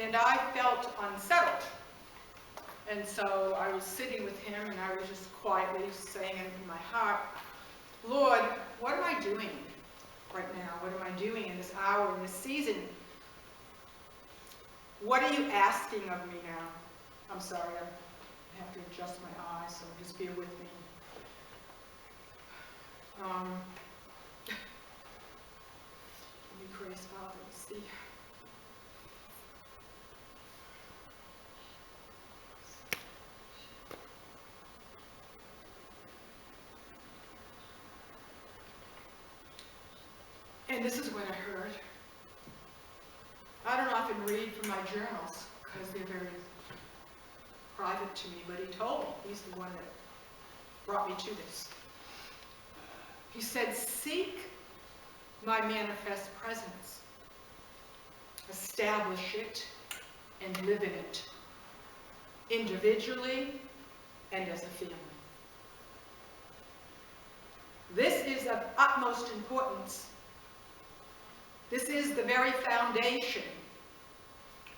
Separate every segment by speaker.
Speaker 1: and I felt unsettled. And so I was sitting with him, and I was just quietly saying in my heart, Lord, what am I doing right now? What am I doing in this hour, in this season? What are you asking of me now? I'm sorry, I have to adjust my eyes, so just bear with me. Give me grace, Father, let's see. And this is what I heard. I don't often read from my journals because they're very private to me, but he told me. He's the one that brought me to this. He said, seek my manifest presence. Establish it and live in it, individually and as a family. This is of utmost importance. This is the very foundation.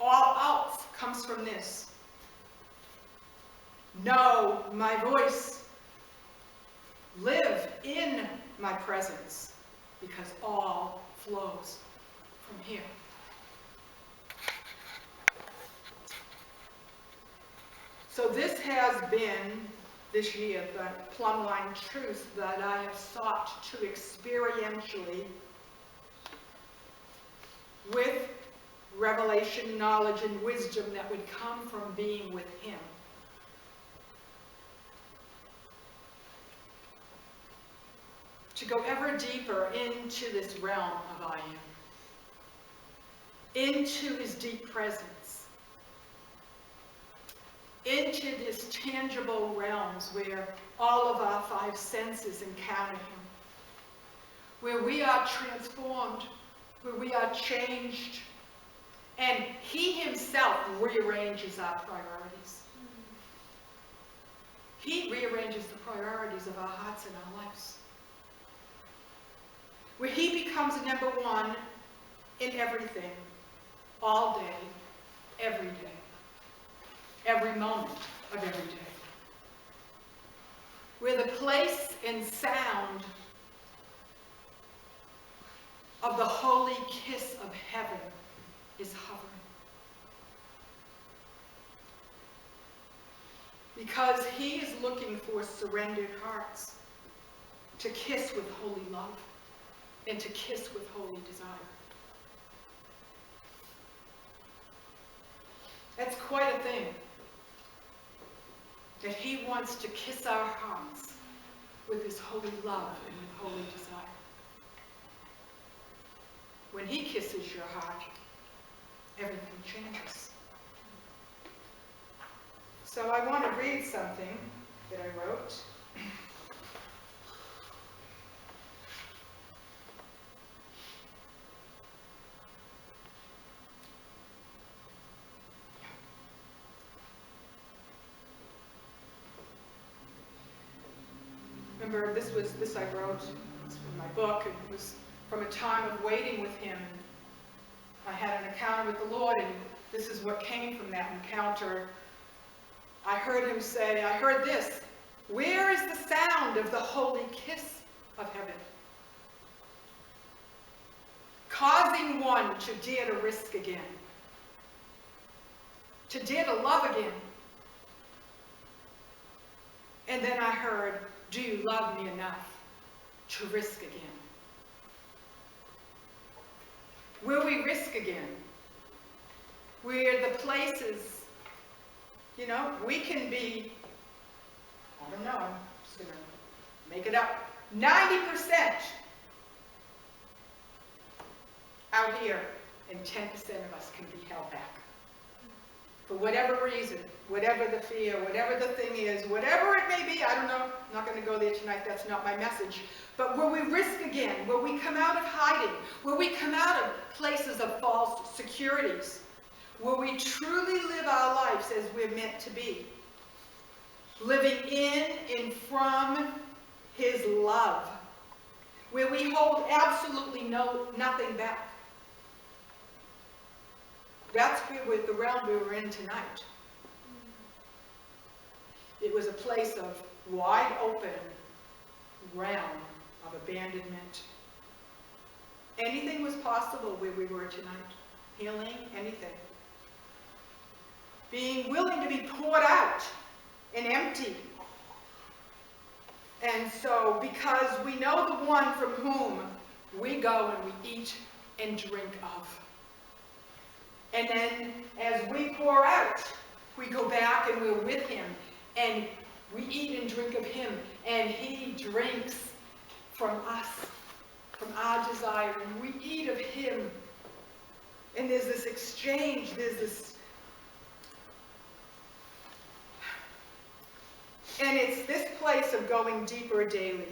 Speaker 1: All else comes from this. Know my voice. Live in my presence, because all flows from here. So this has been, this year, the plumb line truth that I have sought to experientially, with revelation, knowledge, and wisdom that would come from being with him. To go ever deeper into this realm of I am, into his deep presence, into these tangible realms where all of our five senses encounter him, where we are transformed, where we are changed, and he himself rearranges our priorities. He rearranges the priorities of our hearts and our lives. Where he becomes number one in everything, all day, every day, every moment of every day. Where the place and sound of the holy kiss of heaven is hovering. Because he is looking for surrendered hearts to kiss with holy love and to kiss with holy desire. That's quite a thing. That he wants to kiss our hearts with his holy love and with holy desire. When he kisses your heart, everything changes. So I want to read something that I wrote. Remember, this I wrote, it's from my book, and it was from a time of waiting with him. I had an encounter with the Lord, and this is what came from that encounter. I heard him say, I heard this, where is the sound of the holy kiss of heaven? Causing one to dare to risk again, to dare to love again. And then I heard, do you love me enough to risk again? Will we risk again? Where the places, we can be, I don't know, I'm just going to make it up, 90% out here, and 10% of us can be held back. For whatever reason, whatever the fear, whatever the thing is, whatever it may be, I don't know, I'm not going to go there tonight, that's not my message. But will we risk again? Will we come out of hiding? Will we come out of places of false securities? Will we truly live our lives as we're meant to be? Living in and from his love, where we hold absolutely nothing back. That's the realm we were in tonight. It was a place of wide open realm of abandonment. Anything was possible where we were tonight. Healing, anything. Being willing to be poured out and empty. And so, because we know the one from whom we go and we eat and drink of. And then, as we pour out, we go back and we're with him. And we eat and drink of him. And he drinks from us, from our desire. And we eat of him. And there's this exchange, there's this. And it's this place of going deeper daily,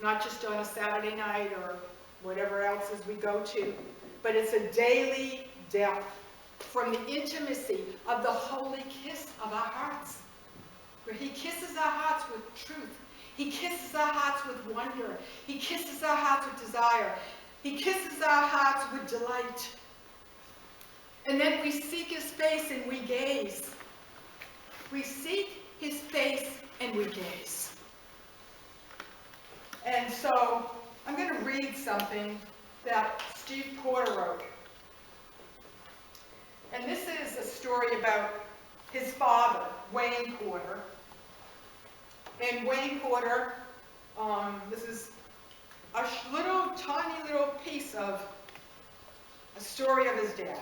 Speaker 1: not just on a Saturday night or whatever else as we go to, but it's a daily depth from the intimacy of the holy kiss of our hearts, where he kisses our hearts with truth. He kisses our hearts with wonder. He kisses our hearts with desire. He kisses our hearts with delight. And then we seek his face and we gaze. We seek his face and we gaze. And so I'm going to read something that Steve Porter wrote. And this is a story about his father, Wayne Porter. And Wayne Porter, this is a tiny little piece of a story of his dad.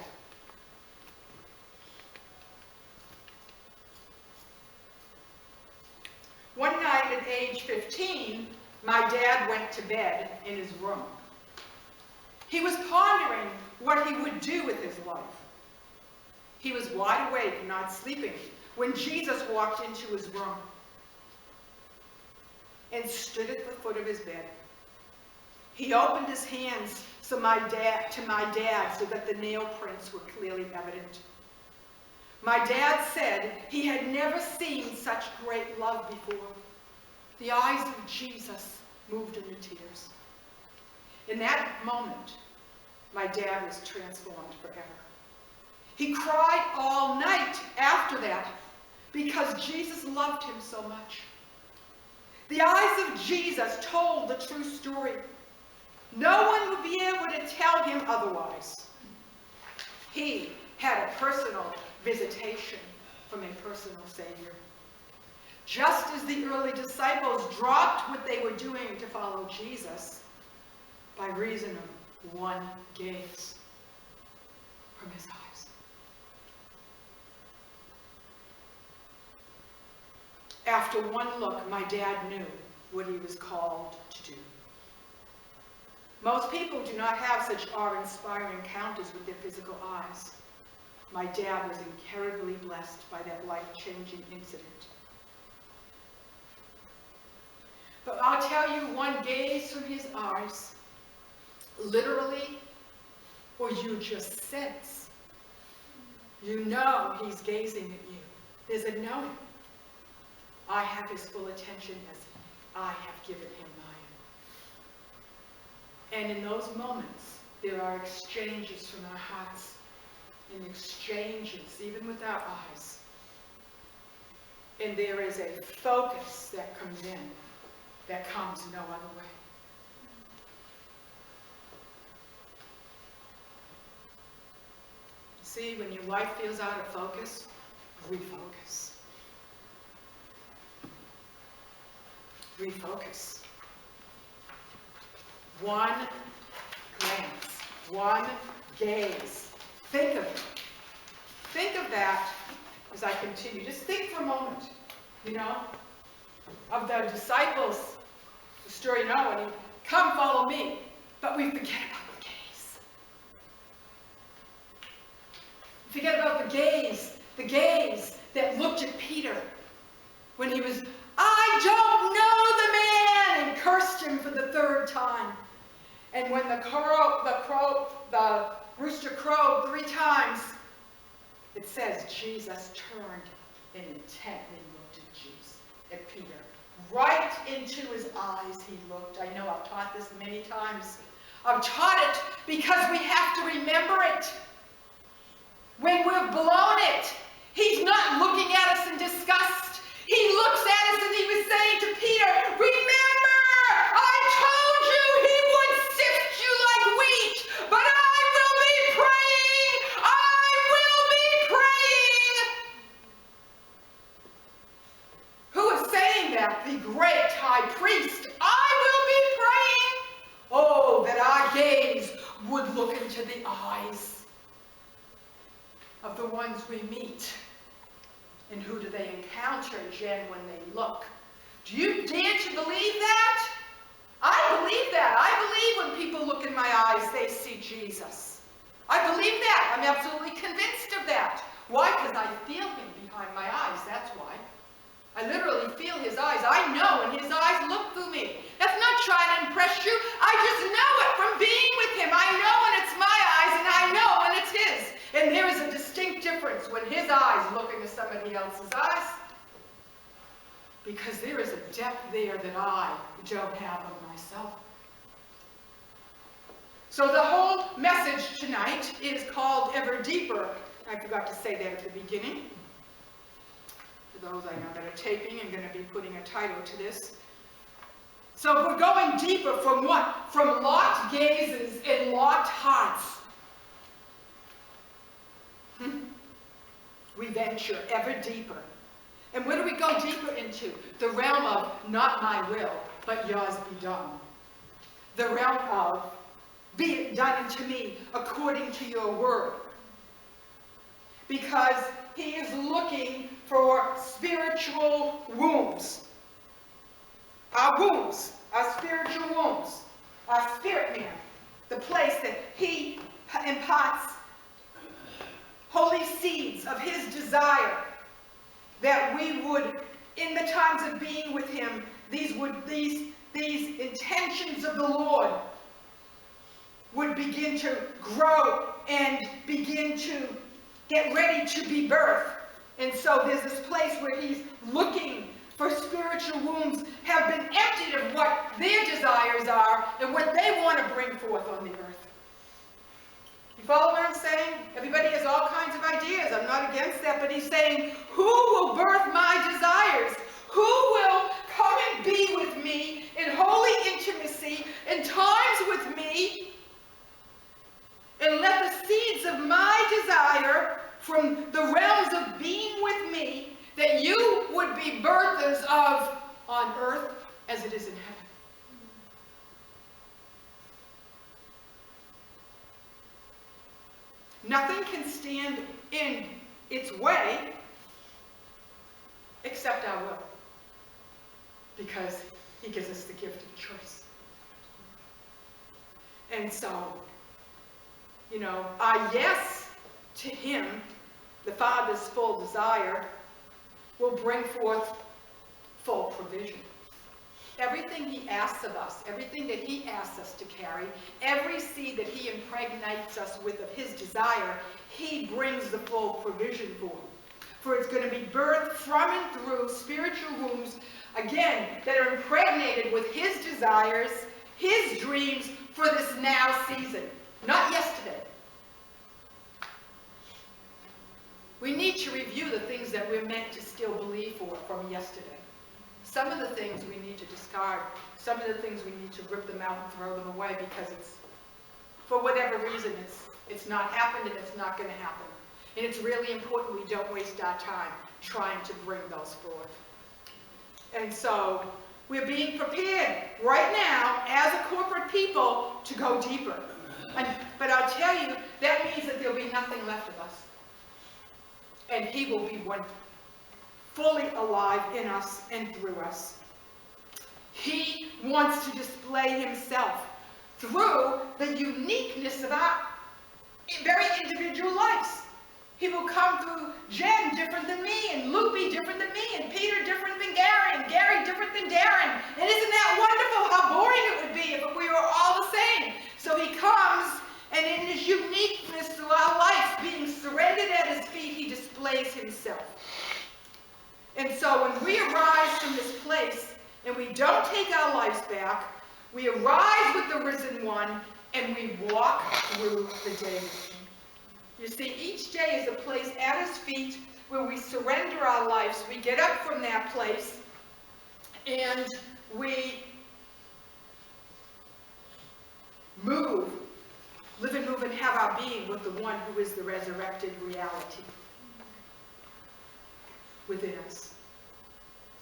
Speaker 1: One night at age 15, my dad went to bed in his room. He was pondering what he would do with his life. He was wide awake, not sleeping, when Jesus walked into his room and stood at the foot of his bed. He opened his hands to my dad so that the nail prints were clearly evident. My dad said he had never seen such great love before. The eyes of Jesus moved into tears. In that moment, my dad was transformed forever. He cried all night after that because Jesus loved him so much. The eyes of Jesus told the true story. No one would be able to tell him otherwise. He had a personal visitation from a personal Savior. Just as the early disciples dropped what they were doing to follow Jesus by reason of one gaze from his eyes. After one look, my dad knew what he was called to do. Most people do not have such awe-inspiring encounters with their physical eyes. My dad was incredibly blessed by that life-changing incident. But I'll tell you, one gaze from his eyes, literally, or you just sense, you know he's gazing at you. There's a knowing. I have his full attention as I have given him mine. And in those moments, there are exchanges from our hearts, and exchanges, even with our eyes. And there is a focus that comes in that comes no other way. See, when your life feels out of focus, refocus. Refocus. One glance, one gaze. Think of it. Think of that as I continue. Just think for a moment, of the disciples, the story you know, and come follow me, but we forget about the gaze. We forget about the gaze that looked at Peter when he was, I don't know the man, and cursed him for the third time. And when the rooster crowed 3 times, it says Jesus turned and intently looked at Jesus, at Peter. Right into his eyes he looked. I know I've taught this many times. I've taught it because we have to remember it. When blown it. He's not looking at us in disgust. He looks at us and he was saying to Peter, remember, I told you he would sift you like wheat, but I will be praying. I will be praying. Who is saying that? The great high priest. I will be praying. Oh, that our gaze would look into the eyes of the ones we meet. And who do they encounter, Jen, when they look? Do you dare to believe that? I believe that. I believe when people look in my eyes, they see Jesus. I believe that. I'm absolutely convinced of that. Why? Because I feel him behind my eyes. That's why. I literally feel his eyes. I know when his eyes look through me. That's not trying to impress you. I just know it from being with him. I know when it's my eyes and I know when it's his. And there is a distinct difference when his eyes look into somebody else's eyes. Because there is a depth there that I don't have of myself. So the whole message tonight is called Ever Deeper. I forgot to say that at the beginning. For those I know that are taping, I'm going to be putting a title to this. So we're going deeper from what? From locked gazes and locked hearts. We venture ever deeper. And where do we go deeper into? The realm of not my will, but yours be done. The realm of be it done unto me according to your word. Because he is looking for spiritual wombs. Our wombs, our spiritual wombs, our spirit man, the place that he imparts holy seeds of his desire, that we would, in the times of being with him, these intentions of the Lord would begin to grow and begin to get ready to be birthed. And so there's this place where he's looking for spiritual wombs have been emptied of what their desires are and what they want to bring forth on the earth. You follow what I'm saying? Everybody has all kinds of ideas. I'm not against that, but he's saying, who will birth my desires? Who will come and be with me in holy intimacy, in times with me, and let the seeds of my desire from the realms of being with me, that you would be birthers of on earth as it is in heaven. Nothing can stand in its way except our will, because he gives us the gift of choice. And so, you know, our yes to him, the Father's full desire, will bring forth full provision. Everything he asks of us, everything that he asks us to carry, every seed that he impregnates us with of his desire, he brings the full provision for. For it's going to be birthed from and through spiritual wombs, again, that are impregnated with his desires, his dreams for this now season, not yesterday. We need to review the things that we're meant to still believe for from yesterday. Some of the things we need to discard. Some of the things we need to rip them out and throw them away because it's, for whatever reason, it's not happened and it's not going to happen. And it's really important we don't waste our time trying to bring those forth. And so we're being prepared right now as a corporate people to go deeper. But I'll tell you, that means that there'll be nothing left of us. And he will be one fully alive in us and through us. He wants to display himself through the uniqueness of our very individual lives. He will come through Jen different than me, and Loopy different than me, and Peter different than Gary, and Gary different than Darren. And isn't that wonderful how boring it would be if we were all the same? So he comes, and in his uniqueness through our life, being surrendered at his feet, he displays himself. And so when we arise from this place, and we don't take our lives back, we arise with the risen one, and we walk through the day with him. You see, each day is a place at his feet where we surrender our lives. We get up from that place and we move, live and move and have our being with the one who is the resurrected reality within us.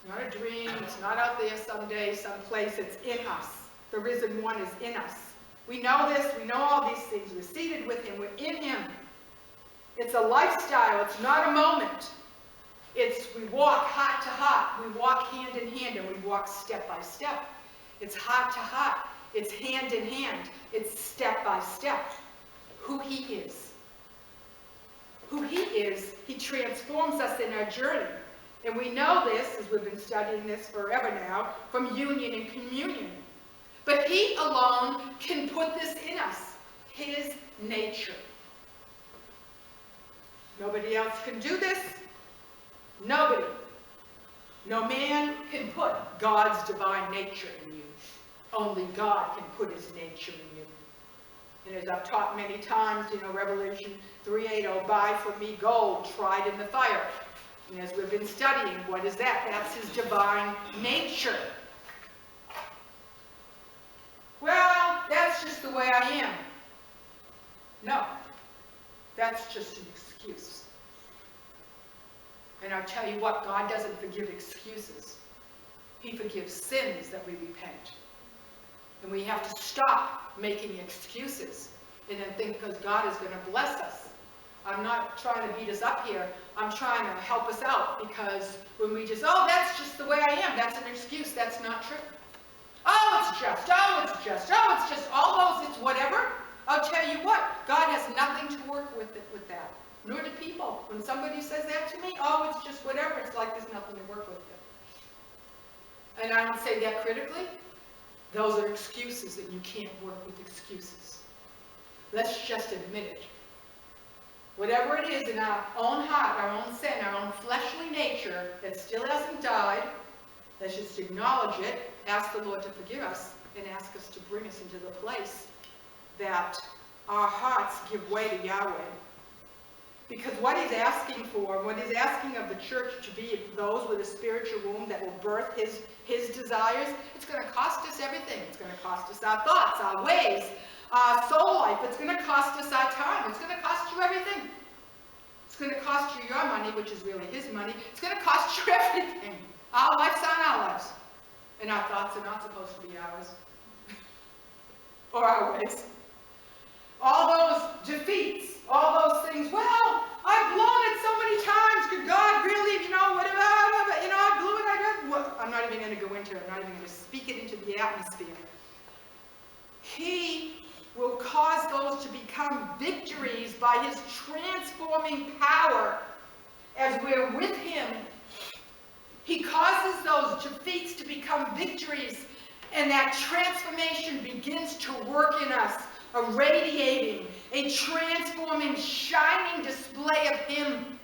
Speaker 1: It's not a dream, it's not out there someday, someplace, it's in us. The risen one is in us. We know this, we know all these things. We're seated with him, we're in him. It's a lifestyle, it's not a moment. It's we walk heart to heart, we walk hand in hand, and we walk step by step. It's heart to heart, it's hand in hand, it's step by step. Who he is. Who he is, he transforms us in our journey. And we know this, as we've been studying this forever now, from union and communion. But he alone can put this in us, his nature. Nobody else can do this. Nobody. No man can put God's divine nature in you. Only God can put his nature in you. And as I've taught many times, Revelation 3:8, buy for me gold tried in the fire. And as we've been studying, what is that? That's his divine nature. Well, that's just the way I am. No, that's just an excuse. And I'll tell you what, God doesn't forgive excuses. He forgives sins that we repent. And we have to stop making excuses and then think because God is going to bless us. I'm not trying to beat us up here. I'm trying to help us out, because when we just, that's just the way I am, that's an excuse. That's not true. It's just, all those, it's whatever. I'll tell you what, God has nothing to work with that. Nor do people. When somebody says that to me, it's just whatever, it's like there's nothing to work with it. And I don't say that critically. Those are excuses, and you can't work with excuses. Let's just admit it. Whatever it is in our own heart, our own sin, our own fleshly nature that still hasn't died, let's just acknowledge it, ask the Lord to forgive us, and ask us to bring us into the place that our hearts give way to Yahweh. Because what he's asking for, what he's asking of the church to be those with a spiritual womb that will birth his desires, it's going to cost us everything. It's going to cost us our thoughts, our ways, our soul life. It's going to cost us our time. It's going to cost you everything. It's going to cost you your money, which is really his money. It's going to cost you everything. Our lives aren't our lives. And our thoughts are not supposed to be ours. Or our ways. All those defeats, all those things, well, I've blown it so many times, could God really, whatever, I blew it, I'm not even going to go into it, I'm not even going to speak it into the atmosphere. He will cause those to become victories by his transforming power as we're with him. He causes those defeats to become victories, and that transformation begins to work in us. A radiating, a transforming, shining display of him.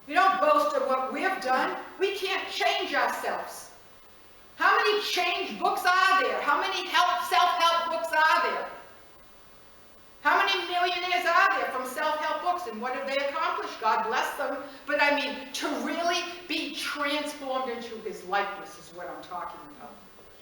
Speaker 1: We don't boast of what we've done. We can't change ourselves. How many change books are there? How many self-help books are there? How many millionaires are there from self-help books, and what have they accomplished? God bless them. But I mean, to really be transformed into his likeness is what I'm talking about.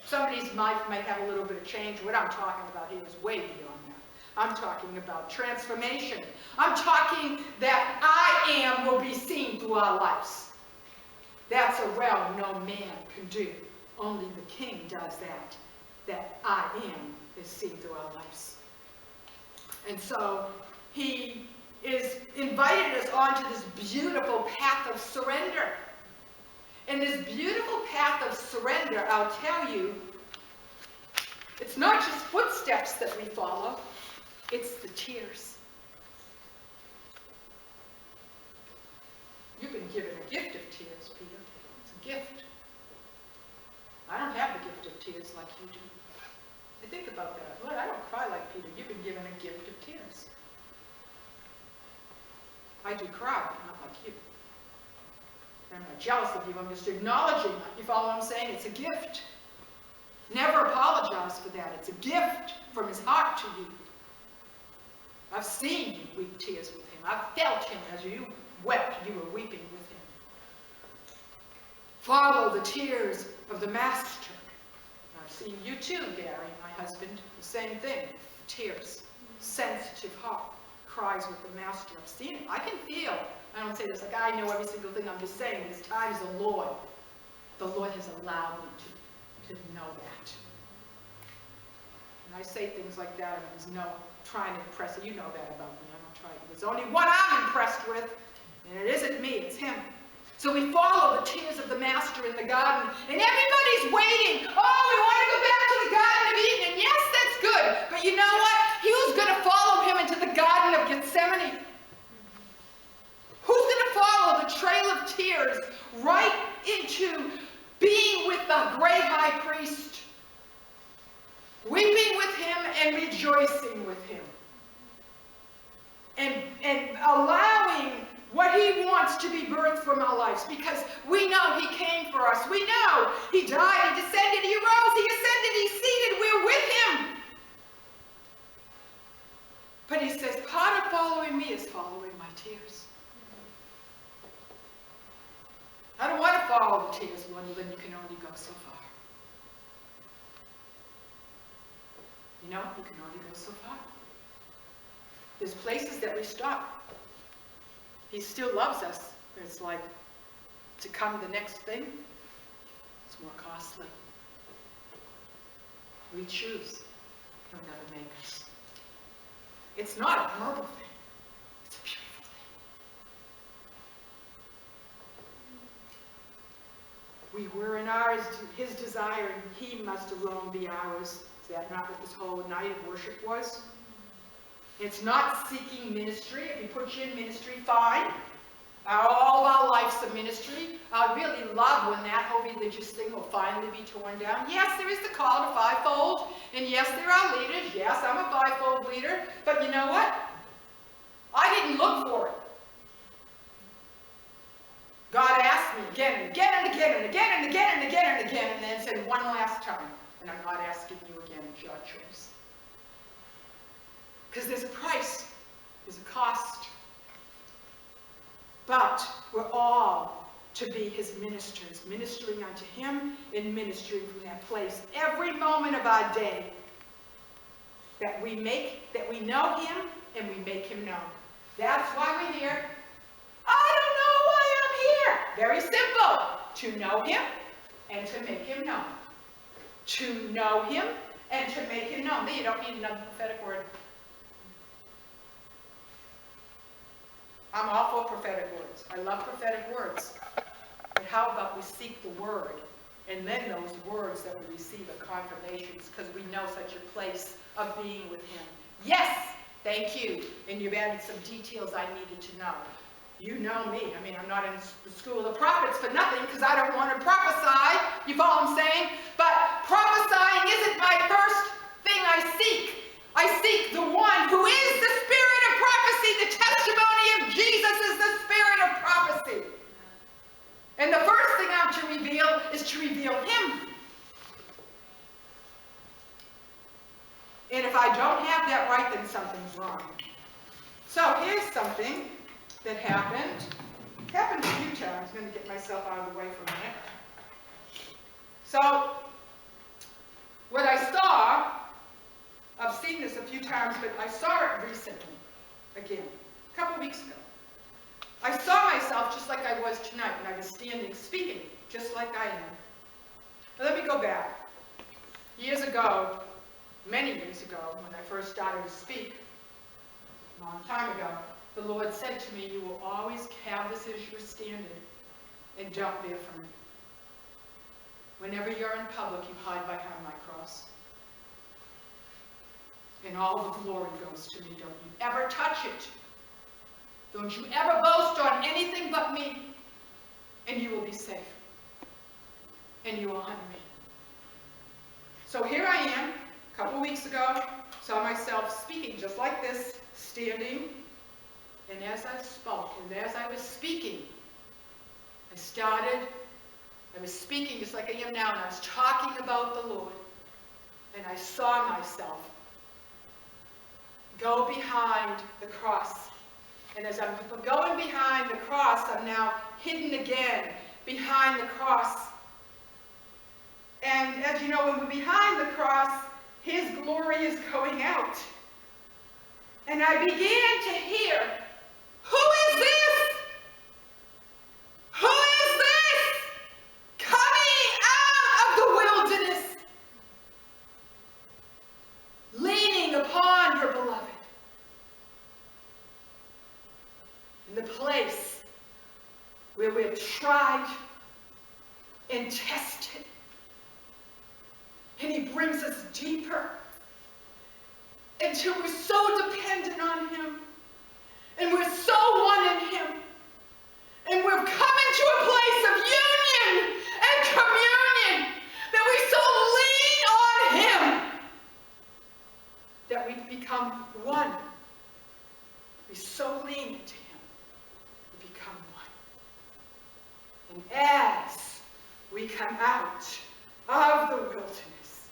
Speaker 1: Somebody's life might have a little bit of change. What I'm talking about here is way beyond that. I'm talking about transformation. I'm talking that I am will be seen through our lives. That's a realm no man can do. Only the King does that. That I am is seen through our lives. And so he is invited us onto this beautiful path of surrender. And this beautiful path of surrender, I'll tell you, it's not just footsteps that we follow, it's the tears. You've been given a gift of tears, Peter. It's a gift. I don't have the gift of tears like you do. I think about that. Lord, I don't cry like Peter. You've been given a gift of tears. I do cry, but not like you. I'm not jealous of you, I'm just acknowledging that. You follow what I'm saying? It's a gift. Never apologize for that. It's a gift from his heart to you. I've seen you weep tears with him. I've felt him as you wept, you were weeping with him. Follow the tears of the Master. I've seen you too, Gary, my husband, the same thing. Tears, sensitive heart, cries with the Master. I've seen it. I can feel. I don't say this like I know every single thing. I'm just saying there's times the Lord has allowed me to know that. And I say things like that, and there's no trying to impress you. You know that about me. I don't try. There's only one I'm impressed with, and it isn't me, it's him. So we follow the tears of the Master in the garden, and everybody's waiting. Oh, we want to go back to the Garden of Eden, and yes, that's good. But you know what? Who's going to follow him into the Garden of Gethsemane? Who's going to follow the trail of tears right into being with the great high priest, weeping with him and rejoicing with him, and allowing what he wants to be birthed from our lives, because we know he came for us. We know he died, he descended, he rose, he ascended, he's seated, we're with him. But he says, part of following me is following my tears. I don't want to follow the tears, Lord, then you can only go so far. You know, you can only go so far. There's places that we stop. He still loves us. It's like to come to the next thing, it's more costly. We choose. He'll never make us. It's not a horrible thing. It's a beautiful thing. We were in ours, his desire, and he must alone be ours. Is that not what this whole night of worship was? It's not seeking ministry. If he puts you in ministry, fine. All our life's a ministry. I really love when that whole religious thing will finally be torn down. Yes, there is the call to fivefold, and yes, there are leaders. Yes, I'm a fivefold leader, but you know what? I didn't look for it. God asked me again and again and again and again and again and again and again, and then said one last time, and I'm not asking you again, it's your choice. Because there's a price, there's a cost. But we're all to be his ministers, ministering unto him and ministering from that place every moment of our day, that we know him and we make him known. That's why we're here. I don't know why I'm here. Very simple. To know him and to make him known. To know him and to make him known. You don't need another prophetic word. I'm all for prophetic words. I love prophetic words. But how about we seek the word, and then those words that we receive are confirmations, because we know such a place of being with him. Yes, thank you. And you've added some details I needed to know. You know me. I mean, I'm not in the school of the prophets for nothing, because I don't want to prophesy. You follow what I'm saying? But prophesying isn't my first thing I seek. I seek the one who is the spirit of prophecy. The testimony of Jesus is the spirit of prophecy. And the first thing I'm to reveal is to reveal him. And if I don't have that right, then something's wrong. So here's something that happened. It happened a few times. I'm going to get myself out of the way for a minute. So what I saw, I've seen this a few times, but I saw it recently, again, a couple weeks ago. I saw myself just like I was tonight when I was standing speaking, just like I am. Now, let me go back. Years ago, many years ago, when I first started to speak, a long time ago, the Lord said to me, you will always have this as your standard, and don't veer from it. Whenever you're in public, you hide behind my cross. And all the glory goes to me. Don't you ever touch it. Don't you ever boast on anything but me. And you will be safe. And you will honor me. So here I am, a couple weeks ago, saw myself speaking just like this, standing. And as I spoke, and as I was speaking, I was speaking just like I am now, and I was talking about the Lord. And I saw myself go behind the cross. And as I'm going behind the cross, I'm now hidden again behind the cross. And as you know, when we're behind the cross, his glory is going out. And I began to hear, who is this? Who is this coming out of the wilderness, leaning upon her beloved? In the place where we're tried and tested, and he brings us deeper until we're so dependent on him, and we're so one in him, and we're coming to a place of union and communion that we so lean on him that we become one. We so lean into him, we become one. And as we come out of the wilderness,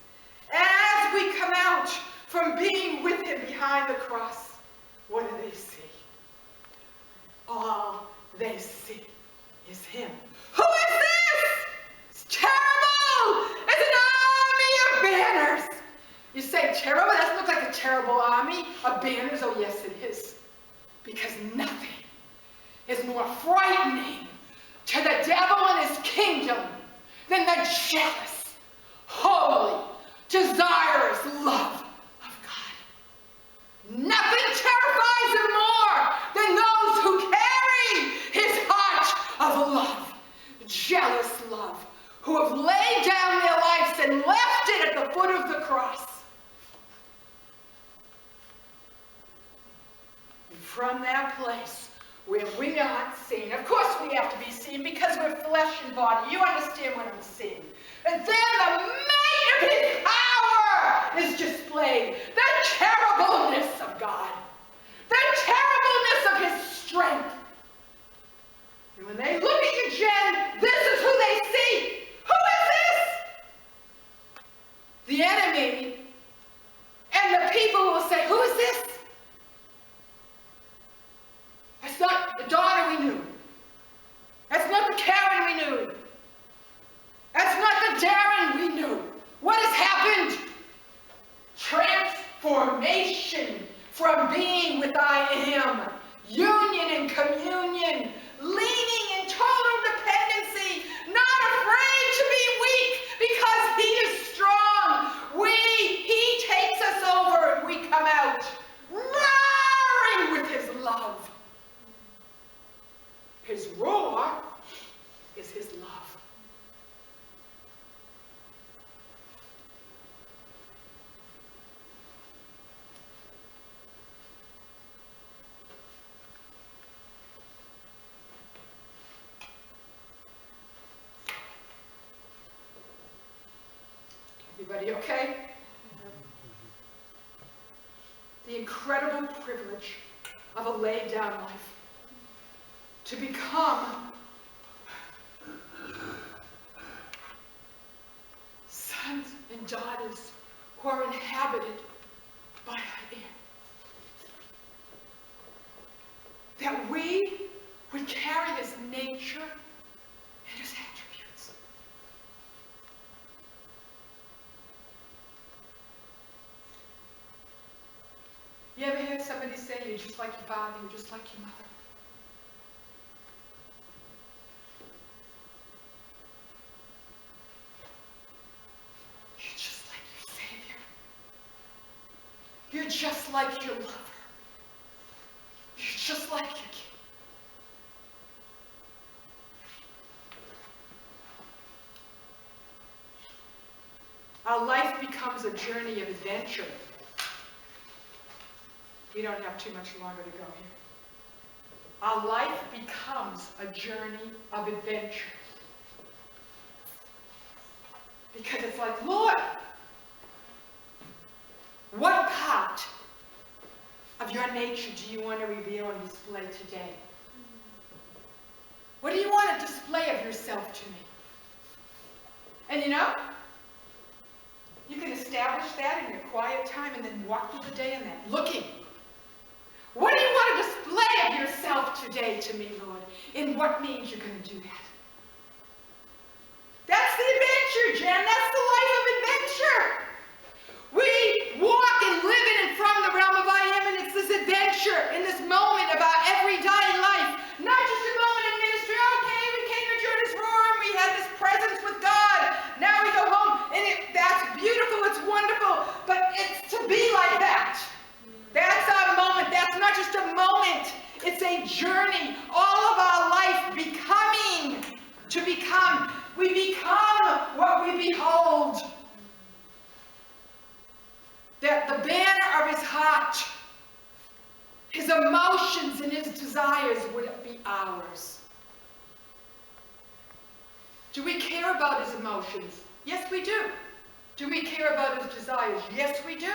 Speaker 1: as we come out from being with him behind the cross, what do they see? All they see is him. Who is this? It's terrible! It's an army of banners. You say terrible? That doesn't look like a terrible army of banners. Oh yes it is. Because nothing is more frightening to the devil and his kingdom than the jealous, holy, desirous love of God. Nothing terrifies him more than those who carry his heart of love, jealous love, who have laid down their lives and left it at the foot of the cross. And from that place where we aren't seen, of course we have to be seen because we're flesh and body. You understand what I'm saying. And then the might of his power is displayed. The terribleness of God. The terribleness of his strength. And when they look at you, Jen, this is who they see. Who is this? The enemy and the people will say, who is this? That's not the Donna we knew. That's not the Karen we knew. That's not the Darren we knew. What has happened? Transformation from being with I am, union and communion, leaning in total dependency, not afraid to be weak because he is strong. He takes us over and we come out roaring with his love. His roar is his love. Everybody okay? The incredible privilege of a laid down life. To become sons and daughters who are inhabited by I am. That we would carry his nature and his attributes. You ever heard somebody say, you're just like your father, you're just like your mother? You're just like your lover. You're just like your king. Our life becomes a journey of adventure. We don't have too much longer to go here. Our life becomes a journey of adventure. Because it's like, Lord, what part of your nature do you want to reveal and display today? What do you want to display of yourself to me? And you know, you can establish that in your quiet time and then walk through the day in that, looking What do you want to display of yourself today to me, Lord? In what means you're going to do that? That's the adventure, Jen. That's the life of adventure. We walk and live in and from the realm of I am, and it's this adventure in this moment of our everyday life. Not just a moment in ministry. Okay, we came into this room, we had this presence with God. Now we go home, and that's beautiful, it's wonderful, but it's to be like that. That's our moment. That's not just a moment. It's a journey. All of our life becoming to become. We become what we behold. That the banner of his heart, his emotions and his desires would be ours. Do we care about his emotions? Yes, we do. Do we care about his desires? Yes, we do.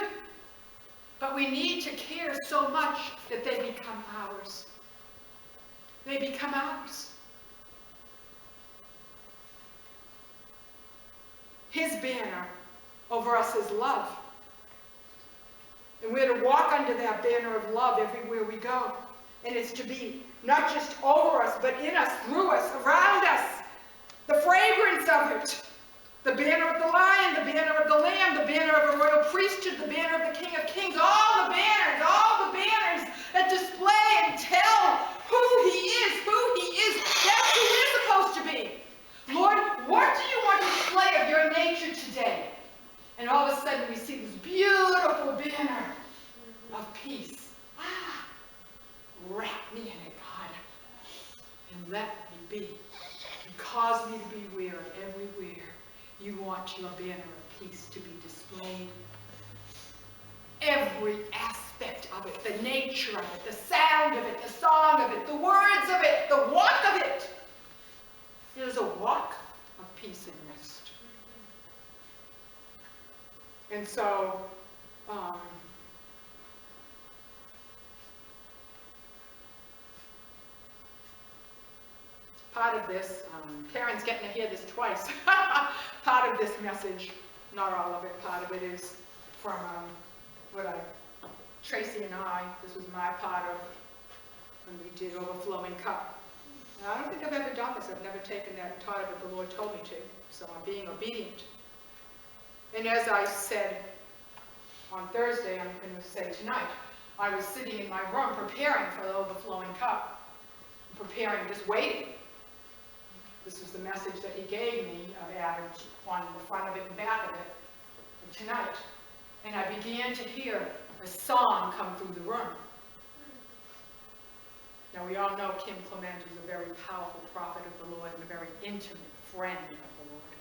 Speaker 1: But we need to care so much that they become ours. They become ours. His banner over us is love. And we're to walk under that banner of love everywhere we go. And it's to be not just over us, but in us, through us, around us. The fragrance of it. The banner of the Lion, the banner of the Lamb, the banner of a royal priesthood, the banner of the King of Kings, all the banners that display and tell who he is. That's who we're supposed to be. Lord, what do you want to display of your nature today? And all of a sudden we see this beautiful banner of peace. Wrap me in it, God, and let me be. And cause me to be aware of everywhere you want your banner of peace to be displayed. Every aspect of it, the nature of it, the sound of it, the song of it, the words of it, the walk of it. It is a walk of peace and rest. And so, part of this, Karen's getting to hear this twice. Part of this message, not all of it, part of it is from Tracy and I, this was my part of when we did Overflowing Cup. Now, I don't think I've ever done this. I've never taken that and taught it, but the Lord told me to, so I'm being obedient. And as I said on Thursday, I'm going to say tonight, I was sitting in my room preparing for the Overflowing Cup, preparing, just waiting. This was the message that he gave me on the front of it and back of it tonight. And I began to hear a song come through the room. Now we all know Kim Clement is a very powerful prophet of the Lord and a very intimate friend of the Lord.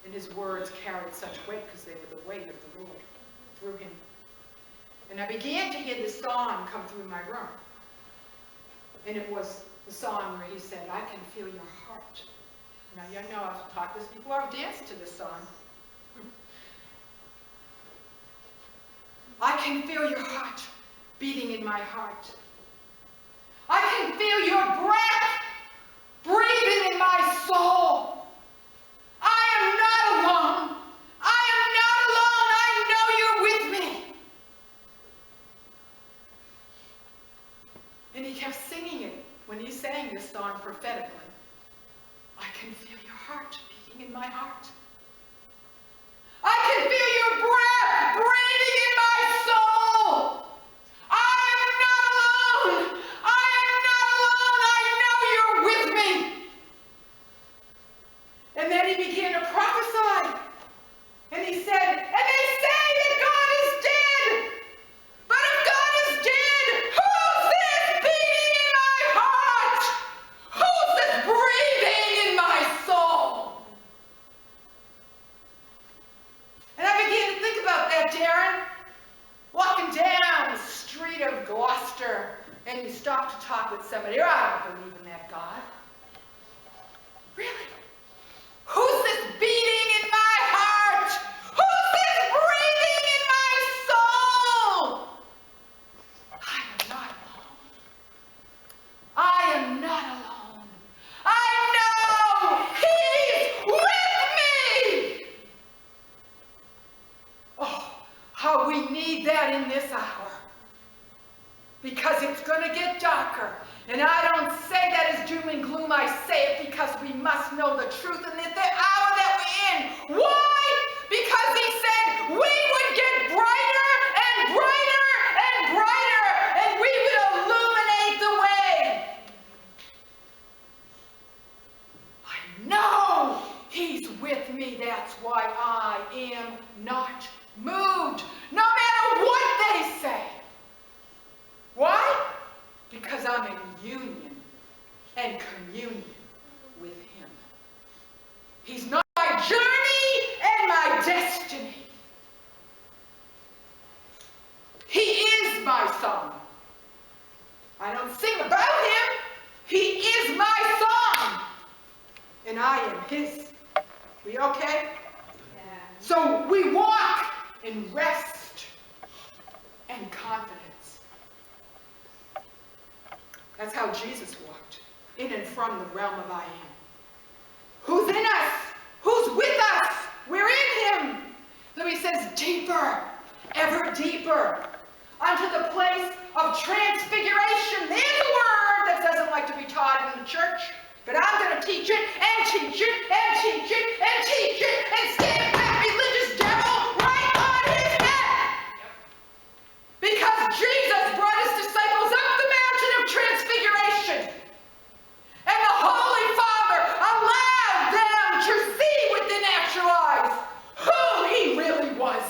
Speaker 1: And his words carried such weight because they were the weight of the Lord through him. And I began to hear this song come through my room. And it was the song where he said, I can feel your heart. Now, you know, I've taught this before. I've danced to this song. I can feel your heart beating in my heart. I can feel your breath breathing in my soul. I am not alone. I am not alone. I know you're with me. And he kept singing it when he sang this song prophetically. I can feel your heart beating in my heart. I can feel your breath breathing in my soul. I am not alone. I am not alone. I know you're with me. And then he began to prophesy. And he said, and they say that God is dead. But if God is dead, who's this beating in my heart? Who's this breathing in my soul? And I began to think about that, Darren. Walking down the street of Gloucester, and you stop to talk with somebody. I don't believe in that God. Really? Who's this beating in my heart? Who's this breathing in my soul? I am not alone. I am not alone. I know He's with me. Oh, how we need that in this hour. because it's going to get darker. And I don't say that as doom and gloom. I say it because we must know the truth and that the hour that we're in. Why? Because he said we would get brighter and brighter and brighter, and we would illuminate the way. I know he's with me. That's why I am not moved, no matter what they say. Why? Because I'm in union and communion with him. He's not my journey and my destiny. He is my song. I don't sing about him. He is my song. And I am his. We okay? Yeah. So we walk in rest and confidence. That's how Jesus walked, in and from the realm of I am. Who's in us? Who's with us? We're in him. So he says, deeper, ever deeper, unto the place of transfiguration. There's a word that doesn't like to be taught in the church, but I'm going to teach it and teach it and teach it and teach it and stamp that religious devil right on his head. Because Jesus brought his disciples up the mountain of transfiguration. And the Holy Father allowed them to see with the natural eyes who he really was.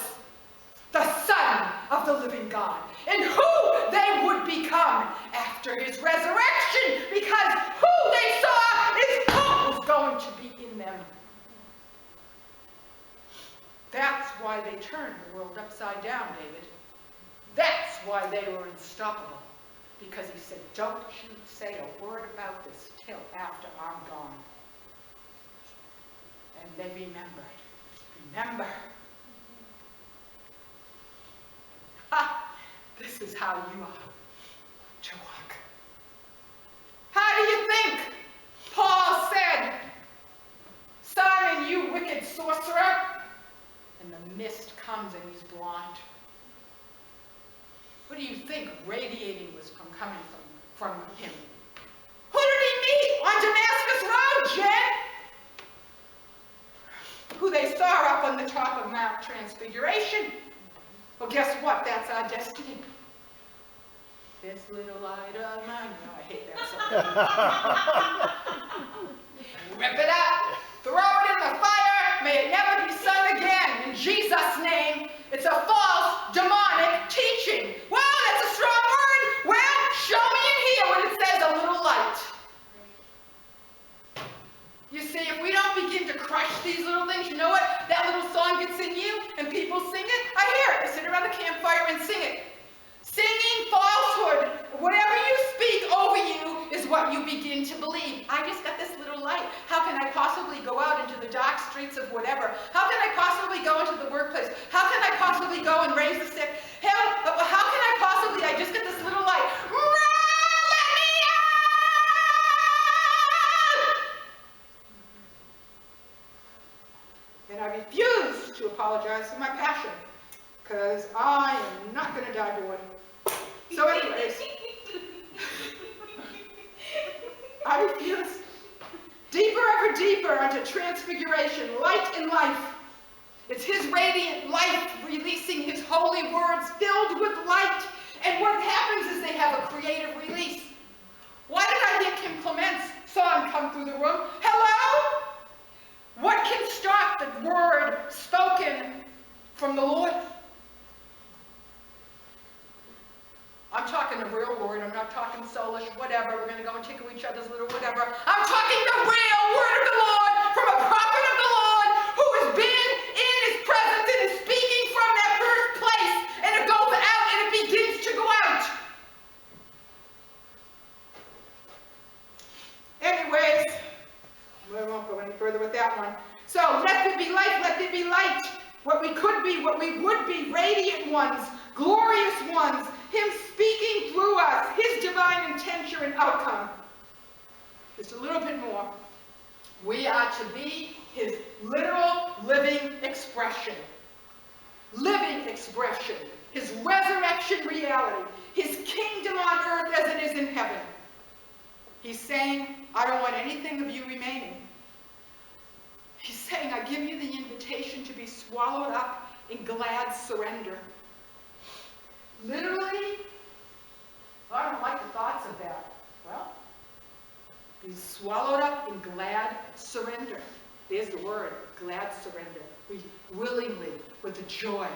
Speaker 1: The Son of the living God. And who they would become after his resurrection. Because who they saw is who was going to be in them. That's why they turned the world upside down, David. That's why they were unstoppable. Because he said, don't you say a word about this till after I'm gone. And they remembered. Remember. Ha! This is how you are to walk. How do you think Paul said, Simon, you wicked sorcerer? And the mist comes and he's blind. What do you think radiating was coming from him? Who did he meet on Damascus Road, Jen? Who they saw up on the top of Mount Transfiguration. Well, guess what? That's our destiny. This little light of mine. No, I hate that song. Rip it up. Throw it in the fire. May it never be sung again. In Jesus' name. It's a false, demonic teaching. Well, that's a strong word. Well, show me in here when it says a little light. You see, if we don't begin to crush these little things, you know what? That little song gets in you, and people sing it. I hear it. They sit around the campfire and sing it. Singing falsehood, whatever you speak over you is what you begin to believe. I just got this little light. How can I possibly go out into the dark streets of whatever? How can I possibly go into the workplace? How can I possibly go and raise the sick? How can I possibly, I just got this little light. Let me out! And I refuse to apologize for my passion, because I am not going to die bored. So anyways, I refuse. Deeper, ever deeper unto transfiguration, light in life. It's his radiant light releasing his holy words filled with light. And what happens is they have a creative release. Why did I hear Kim Clement's song come through the room? Hello? What can stop the word spoken from the Lord? I'm talking the real word. I'm not talking soulish, whatever. We're going to go and tickle each other's little whatever. I'm talking the real word of the Lord from a prophet of the Lord who has been in his presence and is speaking from that first place. And it goes out and it begins to go out. Anyways, we won't go any further with that one. So, let there be light, let there be light. What we could be, what we would be, radiant ones, glorious ones, him speaking through us, his divine intention and outcome. Just a little bit more. We are to be his literal living expression. Living expression. His resurrection reality. His kingdom on He's saying, I don't want anything of you remaining. He's saying, I give you the invitation to be swallowed up in glad surrender. Literally, I don't like the thoughts of that. Well, be swallowed up in glad surrender. There's the word, glad surrender. We willingly, with the joy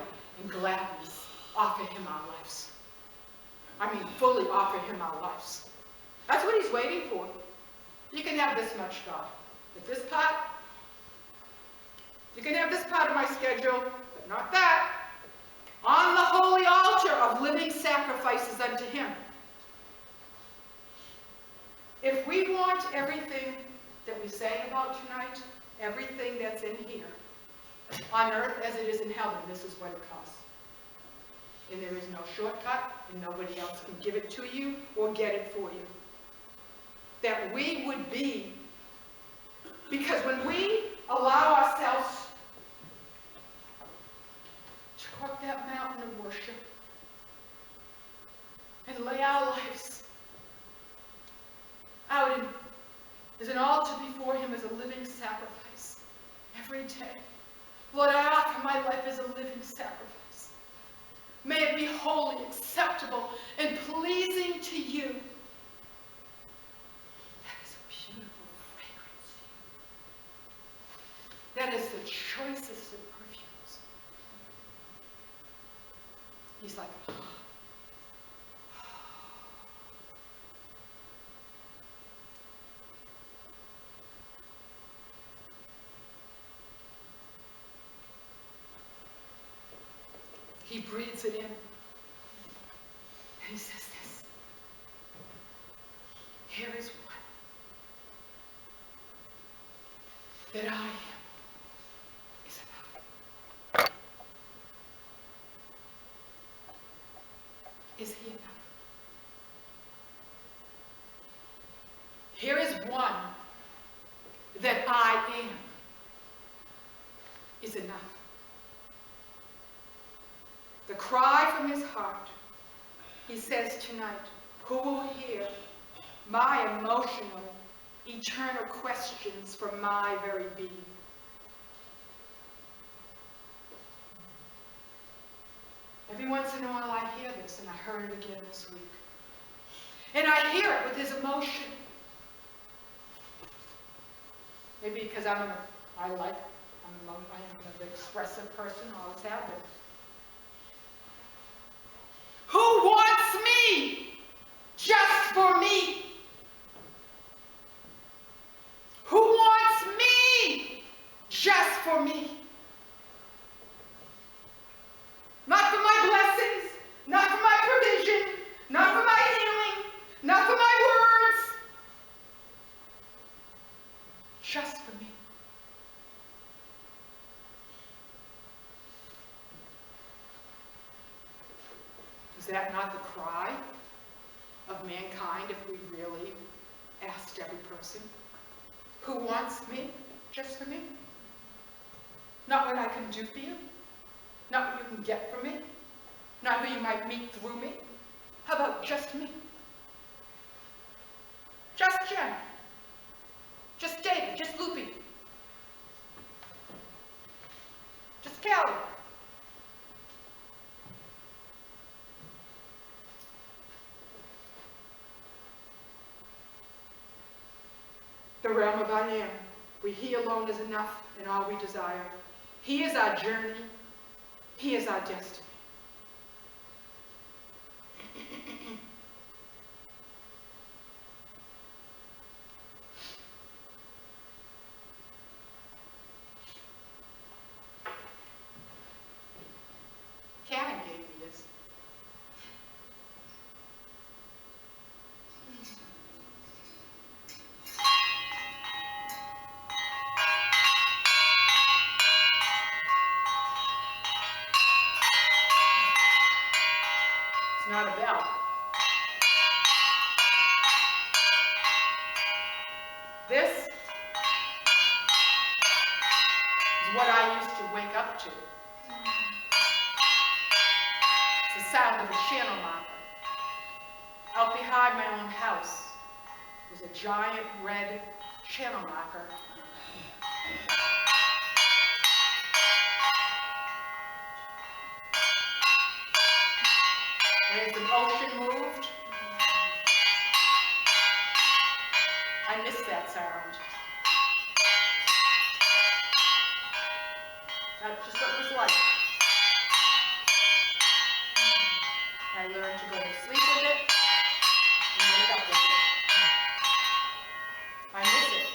Speaker 1: and gladness, offer him our lives. I mean, fully offer him our lives. That's what he's waiting for. You can have this much, God. But this part, you can have this part of my schedule, but not that. On the holy altar of living sacrifices unto him. If we want everything that we sang about tonight, everything that's in here, on earth as it is in heaven, this is what it costs. And there is no shortcut, and nobody else can give it to you or get it for you. That we would be, because when we allow ourselves to go up that mountain of worship and lay our lives out as an altar before him as a living sacrifice every day. Lord, I offer my life as a living sacrifice. May it be holy, acceptable, and pleasing to you. That is a beautiful fragrance to you. That is the choicest of perfumes. He's like, he breathes it in. And he says this. Here is one that I am is enough. Is he enough? Here is one that I am is enough. The cry from his heart, he says tonight, who will hear my emotional, eternal questions from my very being? Every once in a while I hear this, and I heard it again this week. And I hear it with his emotion. Maybe because I'm an expressive person, always have been. Who wants me just for me? Who wants me just for me? Not for my blessings, not for my provision, not for my healing, not for my words. Just for me. Is that not the cry of mankind if we really asked every person? Who wants me just for me? Not what I can do for you? Not what you can get from me? Not who you might meet through me? How about just me? Just Jen. Just David. Just Loopy. Just Callie. The realm of I am. He alone is enough in all we desire. He is our journey. He is our destiny. Cannon gave me this. It's not a bell. This is what I used to wake up to. It's the sound of a channel marker out behind my own house, is a giant red channel marker. As the ocean moved, I miss that sound. That's just what it was like. I learned to go to sleep with it and wake up with it. I miss it.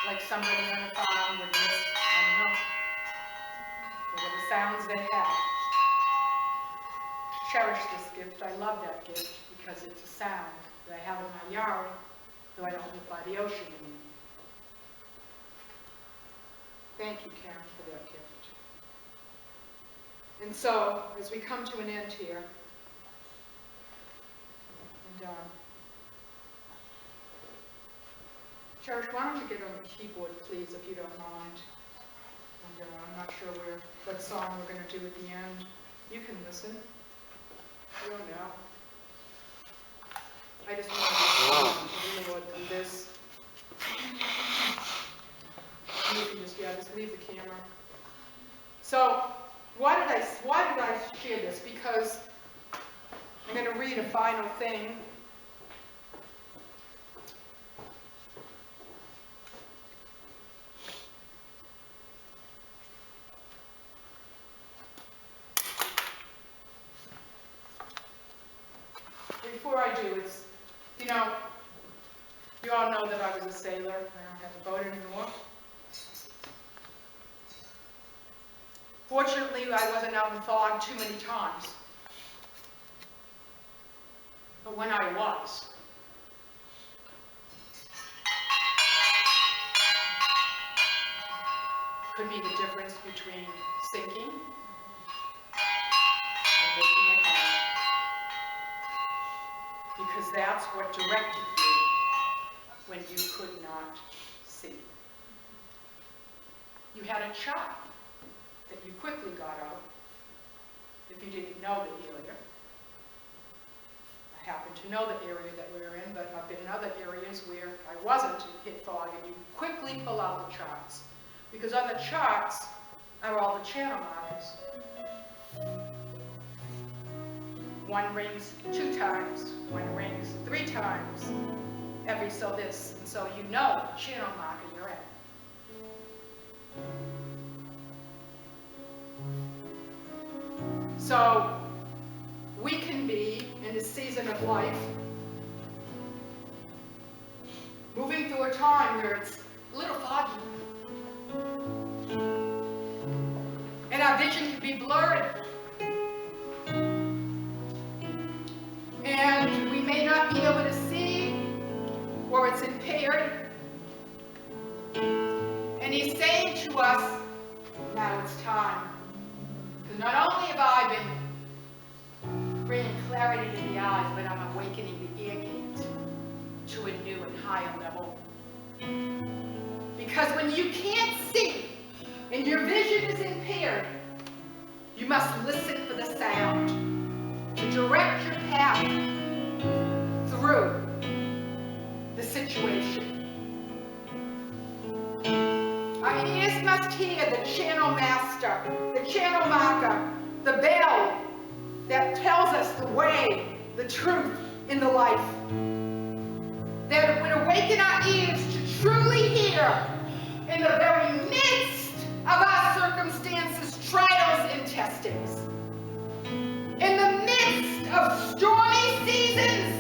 Speaker 1: Like somebody on a farm would miss, I don't know, whatever sounds they have. Cherish this gift. I love that gift because it's a sound that I have in my yard, though I don't live by the ocean anymore. Thank you, Karen, for that gift. And so, as we come to an end here, and Cherish, why don't you get on the keyboard, please, if you don't mind. And I'm not sure what song we're going to do at the end. You can listen. I don't know. I just want to really want to do this. You can just leave the camera. So, why did I share this? Because I'm going to read a final thing. Before I do, you all know that I was a sailor. I don't have a boat anymore. Fortunately, I wasn't out in fog too many times. But when I was, could be the difference between sinking and making it happen. Because that's what directed you when you could not see. You had a chart that you quickly got out if you didn't know the area. I happen to know the area that we were in, but I've been in other areas where I wasn't hit fog, and you quickly pull out the charts. Because on the charts are all the channel markers. One rings 2 times, one rings 3 times, every so this, and so you know the channel marker you're at. So we can be in this season of life moving through a time where it's a little foggy. And our vision can be blurred. And we may not be able to see, or it's impaired. And he's saying to us, now it's time. Because not only have I been bringing clarity to the eyes, but I'm awakening the ear gate to a new and higher level. Because when you can't see, and your vision is impaired, you must listen for the sound to direct your path through the situation. Our ears must hear the channel master, the channel marker, the bell that tells us the way, the truth in the life. That it would awaken our ears to truly hear in the very midst of our circumstances, trials, and testings. In the midst of stormy seasons,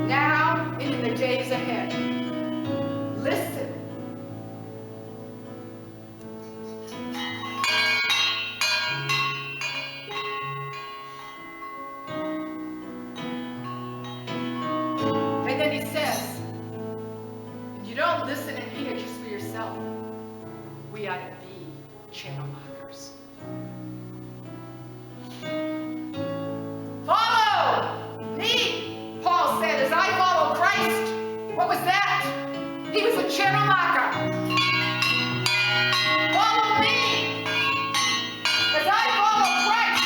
Speaker 1: now and in the days ahead, listen. And then he says, you don't listen and hear just for yourself. We are to be channel markers. Follow me, Paul said, as I follow Christ. What was that? He was a channel marker. Follow me as I follow Christ.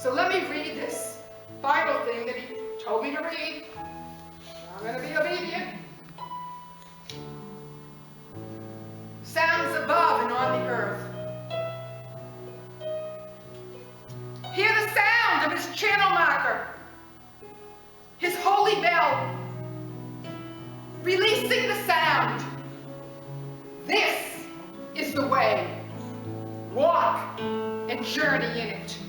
Speaker 1: So let me read this Bible thing that he told me to read. I'm going to be obedient. Sounds above and on the earth. Hear the sound of his channel marker, his holy bell, releasing the sound. This is the way. Walk and journey in it.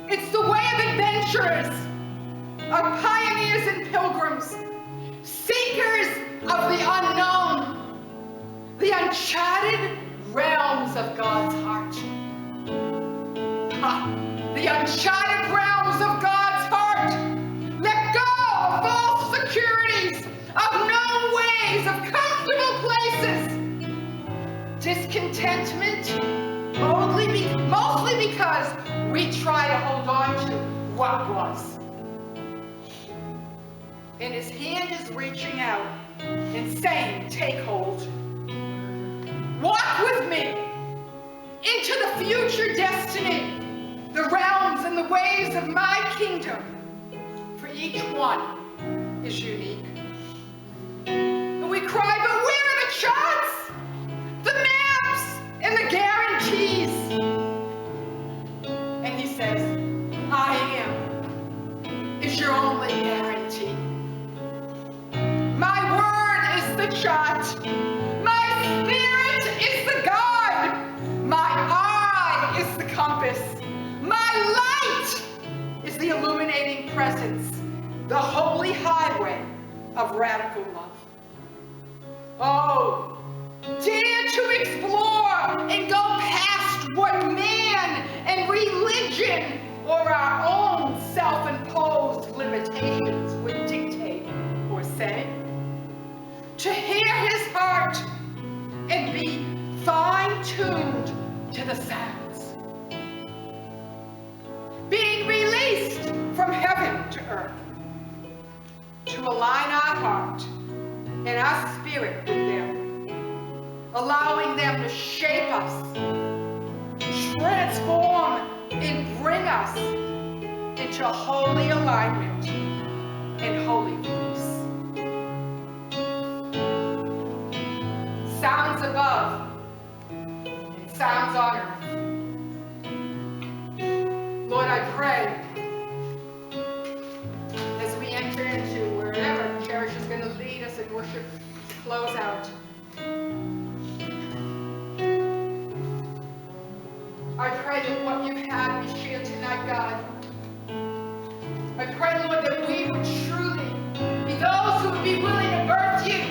Speaker 1: It's the way of adventurers, of pioneers and pilgrims, seekers of the unknown, the uncharted realms of God's heart. The uncharted realms of God's heart. Let go of false securities, of known ways, of comfortable places. Discontentment, mostly because we try to hold on to what was. And his hand is reaching out and saying, take hold. Walk with me into the future destiny, the realms and the ways of my kingdom, for each one is unique. And we cry, but where are the charts, the maps, and the guarantees? And he says, I am is your only guarantee. My word is the chart. My spirit is the guide. My eye is the compass. My light is the illuminating presence, the holy highway of radical love. Oh, dare to explore and go past what man and religion or our own self-imposed limitations would dictate or say. To hear his heart and be fine-tuned to the sounds. Being released from heaven to earth. To align our heart and our spirit with them. Allowing them to shape us, transform, and bring us into holy alignment and holy peace. Sounds above, and sounds on earth. Lord, I pray as we enter into wherever Cherish is going to lead us in worship, close out. I pray that what you've had me share tonight, God, I pray, Lord, that we would truly be those who would be willing to birth you,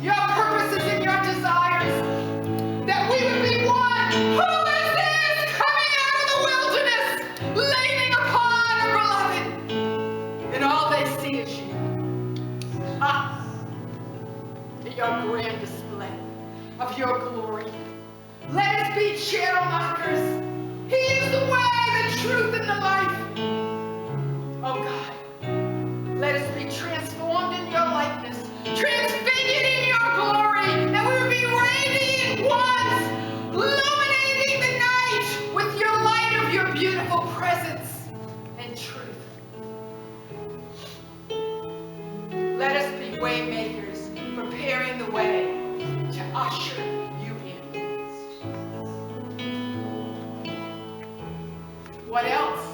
Speaker 1: your purposes and your desires, that we would be one. Who is this coming out of the wilderness, leaning upon a beloved? And all they see is you. Your grand display of your glory. Let us be channel markers. He is the way, the truth, and the life. Oh God, let us be transformed in your likeness, transfigured in your glory, that we would be radiant ones, illuminating the night with your light of your beautiful presence and truth. Let us be way makers, preparing the way to usher you in. What else